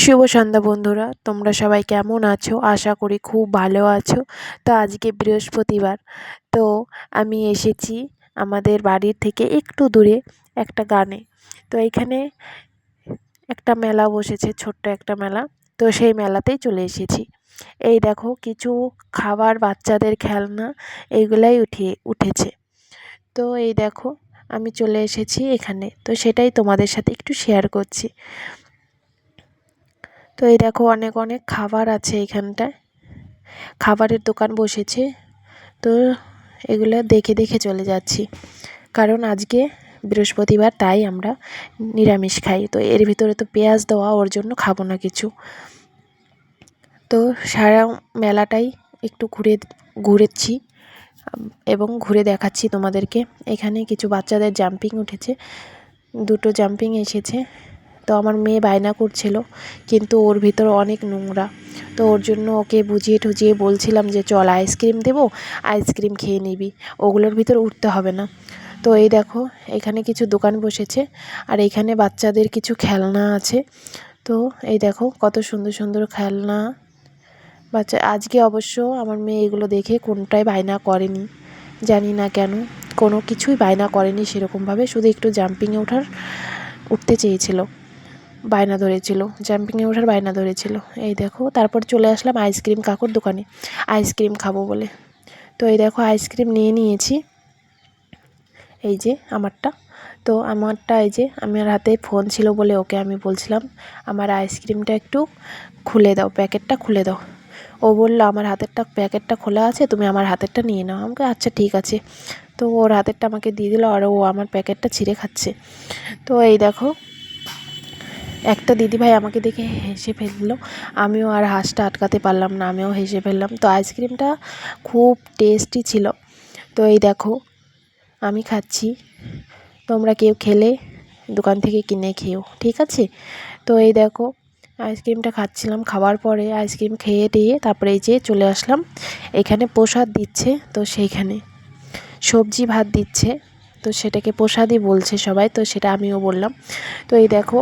শুভ সন্ধ্যা বন্ধুরা, তোমরা সবাই কেমন আছো? আশা করি খুব ভালো আছো। তো আজকে বৃহস্পতিবার, তো আমি এসেছি আমাদের বাড়ির থেকে একটু দূরে একটা গানে। তো এইখানে একটা মেলা বসেছে, ছোট্ট একটা মেলা। তো সেই মেলাতেই চলে এসেছি। এই দেখো কিছু খাবার, বাচ্চাদের খেলনা এইগুলাই উঠেছে। তো এই দেখো আমি চলে এসেছি এখানে, তো সেটাই তোমাদের সাথে একটু শেয়ার করছি। তো এই দেখো অনেক অনেক খাবার আছে এখানটায়, খাবারের দোকান বসেছে। তো এগুলো দেখে দেখে চলে যাচ্ছি, কারণ আজকে বৃহস্পতিবার, তাই আমরা নিরামিষ খাই। তো এর ভিতরে তো পেঁয়াজ দেওয়া, ওর জন্য খাবো না কিছু। তো সারা মেলাটাই একটু ঘুরেছি এবং ঘুরে দেখাচ্ছি তোমাদেরকে। এখানে কিছু বাচ্চাদের জাম্পিং উঠেছে, দুটো জাম্পিং এসেছে। তো আমার মেয়ে বায়না করছিল, কিন্তু ওর ভিতর অনেক নোংরা। তো ওর জন্য ওকে বুঝিয়ে টুঝিয়ে বলছিলাম যে চল আইসক্রিম দেবো, আইসক্রিম খেয়ে নিবি, ওগুলোর ভিতর উঠতে হবে না। তো এই দেখো এখানে কিছু দোকান বসেছে, আর এখানে বাচ্চাদের কিছু খেলনা আছে। তো এই দেখো কত সুন্দর সুন্দর খেলনা। বাচ্চা আজকে অবশ্য আমার মেয়ে এগুলো দেখে কোনটাই বায়না করেনি, জানি না কেন। কোনো কিছুই বায়না করেনি সেরকমভাবে, শুধু একটু জাম্পিংয়ে উঠতে চেয়েছিল, বায়না ধরেছিল, জাম্পিংয়ে ওঠার বায়না ধরেছিল। এই দেখো তারপর চলে আসলাম আইসক্রিম কাকুর দোকানে, আইসক্রিম খাবো বলে। তো এই দেখো আইসক্রিম নিয়ে নিয়েছি, এই যে আমারটা। তো আমারটা এই যে, আমার হাতে ফোন ছিল বলে ওকে আমি বলছিলাম আমার আইসক্রিমটা একটু খুলে দাও, প্যাকেটটা খুলে দাও। ও বললো আমার হাতেরটা প্যাকেটটা খোলা আছে, তুমি আমার হাতেরটা নিয়ে নাও। আমাকে আচ্ছা ঠিক আছে। তো ওর হাতেরটা আমাকে দিয়ে দিল, আর ও আমার প্যাকেটটা ছিঁড়ে খাচ্ছে। তো এই দেখো একটা দিদিভাই আমাকে দেখে হেসে ফেললো, আমিও আর হাসটা আটকাতে পারলাম না, আমিও হেসে ফেললাম। তো আইসক্রিমটা খুব টেস্টি ছিল। তো এই দেখো আমি খাচ্ছি, তোমরা কেউ খেলে দোকান থেকে কিনে খেও, ঠিক আছে? তো এই দেখো আইসক্রিমটা খাচ্ছিলাম, খাওয়ার পরে আইসক্রিম খেয়ে দিয়ে তারপরে এই যে চলে আসলাম এখানে প্রসাদ দিচ্ছে। তো সেইখানে সবজি ভাত দিচ্ছে, তো সেটাকে প্রসাদই বলছে সবাই, তো সেটা আমিও বললাম। তো এই দেখো